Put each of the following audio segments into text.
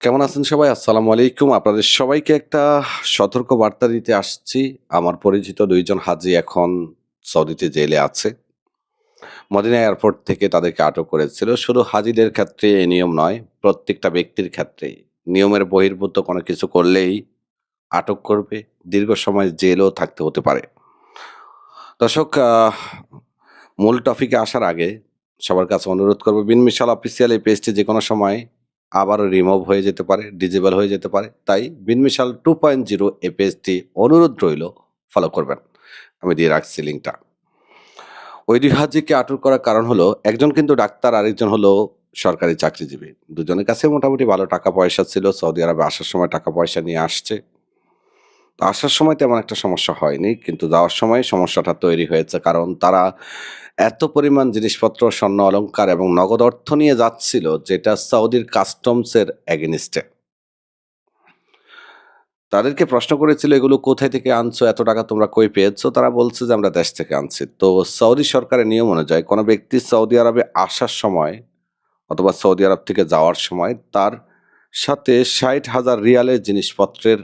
কেমন আছেন সবাই? আসসালামু আলাইকুম। আপনাদের সবাইকে একটা সতর্ক বার্তা দিতে আসছি। আমার পরিচিত ২ জন হাজী এখন সৌদিতে জেলে আছে। মদিনা এয়ারপোর্ট থেকে তাদেরকে আটক করেছিল। শুধু হাজীদের ক্ষেত্রে এই নিয়ম নয়, প্রত্যেকটা ব্যক্তির ক্ষেত্রেই। নিয়মের বহির্ভূত কোনো কিছু করলেই আটক করবে, দীর্ঘ সময় জেলও থাকতে হতে পারে। দর্শক, মূল টপিকে আসার আগে সবার কাছে অনুরোধ করব, বিন মিশাল অফিসিয়াল এই পেজটি যেকোনো সময় আবারও রিমুভ হয়ে যেতে পারে, ডিজেবল হয়ে যেতে পারে। তাই বিন মিশাল 2.0 এই পেজটি অনুরোধ রইল ফলো করবেন। আমি দিয়ে রাখছি লিঙ্কটা। ওই ২ হাজীকে আটক করার কারণ হলো, একজন কিন্তু ডাক্তার, আরেকজন হলো সরকারি চাকরিজীবী। দুজনের কাছে মোটামুটি ভালো টাকা পয়সা ছিল। সৌদি আরবে আসার সময় টাকা পয়সা নিয়ে আসছে। তো আসার সময় তেমন একটা সমস্যা হয়নি। কিন্তু যাওয়ার সময় সমস্যাটা তৈরি হয়েছে। কারণ তারা এত পরিমাণ জিনিসপত্র, স্বর্ণ অলংকার এবং নগদ অর্থ নিয়ে যাচ্ছিল, যেটা সৌদির কাস্টমসের এগেইনস্ট এ। তাদেরকে প্রশ্ন করেছিল, "এগুলো কোথায় থেকে আনছো? এত টাকা তোমরা কই পেয়েছো?" তারা বলছে যে, "আমরা দেশ থেকে আনছি।" তো সৌদি সরকারের নিয়ম অনুযায়ী কোনো ব্যক্তি সৌদি আরবে আসার সময় অথবা সৌদি আরব থেকে যাওয়ার সময় তার সাথে ৬০,০০০ রিয়ালের জিনিসপত্রের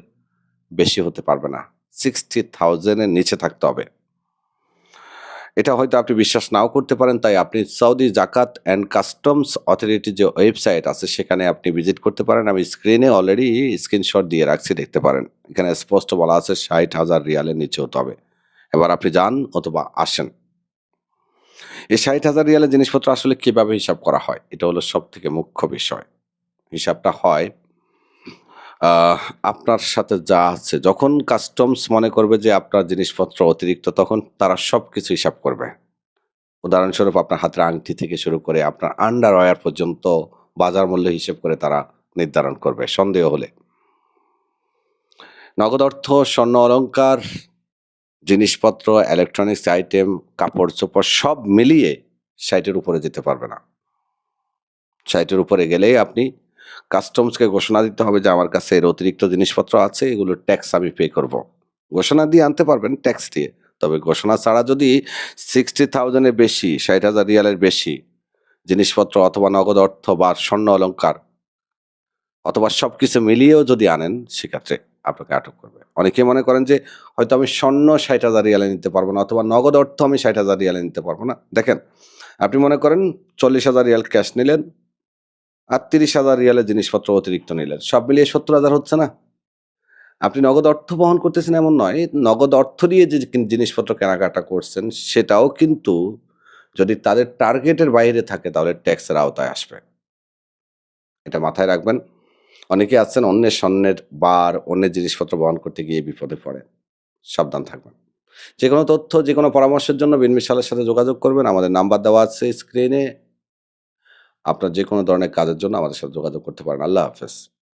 বেশি হতে পারবে না। ৬০,০০০ এর নিচে থাকতে হবে। এটা হয়তো আপনি বিশ্বাস নাও করতে পারেন, তাই আপনি সৌদি জাকাত অ্যান্ড কাস্টমস অথরিটি যে ওয়েবসাইট আছে সেখানে আপনি ভিজিট করতে পারেন। আমি স্ক্রিনে অলরেডি স্ক্রিনশট দিয়ে রাখছি, দেখতে পারেন। এখানে স্পষ্ট বলা আছে ৬০,০০০ রিয়ালের নিচে হতে হবে। এবার আপনি যান অথবা আসেন। এই ৬০,০০০ রিয়ালের জিনিসপত্র আসলে কিভাবে হিসাব করা হয়? এটা হলো সবথেকে মুখ্য বিষয়। হিসাবটা হয় আহ আপনার সাথে যা আছে, যখন কাস্টমস মনে করবে যে আপনার জিনিসপত্র অতিরিক্ত, তখন তারা সবকিছু হিসাব করবে। উদাহরণস্বরূপ আপনার হাতের আংটি থেকে শুরু করে আপনার আন্ডারওয়্যার পর্যন্ত বাজার মূল্য হিসেব করে তারা নির্ধারণ করবে সন্দেহ হলে। নগদ অর্থ, স্বর্ণ অলংকার, জিনিসপত্র, ইলেকট্রনিক্স আইটেম, কাপড়-চোপড় সব মিলিয়ে ৬০ এর উপরে যেতে পারবে না। ৬০ এর উপরে গেলেই আপনি কাস্টমসকে ঘোষণা দিতে হবে যে আমার কাছে এর অতিরিক্ত জিনিসপত্র আছে, এগুলোর ট্যাক্স আমি পে করব। ঘোষণা দিয়ে আনতে পারবেন ট্যাক্স দিয়ে। তবে ঘোষণা ছাড়া যদি ৬০,০০০ এর বেশি, ৬০,০০০ রিয়ালের বেশি জিনিসপত্র অথবা নগদ অর্থ বা স্বর্ণ অলংকার অথবা সবকিছু মিলিয়েও যদি আনেন, সেক্ষেত্রে আপনাকে আটক করবে। অনেকে মনে করেন যে হয়তো আমি স্বর্ণ ৬০,০০০ রিয়ালে নিতে পারবো না অথবা নগদ অর্থ আমি ৬০,০০০ রিয়ালে নিতে পারবো না। দেখেন, আপনি মনে করেন ৪০,০০০ রিয়াল ক্যাশ নিলেন আর ৩০,০০০ রিয়ালের জিনিসপত্র অতিরিক্ত নিলেন। সব মিলিয়ে ৭০,০০০ হচ্ছে না? আপনি নগদ অর্থ বহন করতেছেন এমন নয়। নগদ অর্থ দিয়ে যে জিনিসপত্র কেনাকাটা করছেন, সেটাও কিন্তু যদি তাদের টার্গেটের বাইরে থাকে তাহলে ট্যাক্সের আওতায় আসবে। এটা মাথায় রাখবেন। অনেকে আছেন অন্যের স্বর্ণের বার, অন্যের জিনিসপত্র বহন করতে গিয়ে বিপদে পড়েন। সাবধান থাকবেন। যেকোনো তথ্য, যেকোনো পরামর্শের জন্য বিন মিশালের সাথে যোগাযোগ করবেন। আমাদের নাম্বার দেওয়া আছে স্ক্রিনে। আপনার যেকোনো ধরনের কাজের জন্য আমাদের সাথে যোগাযোগ করতে পারেন। আল্লাহ হাফেজ।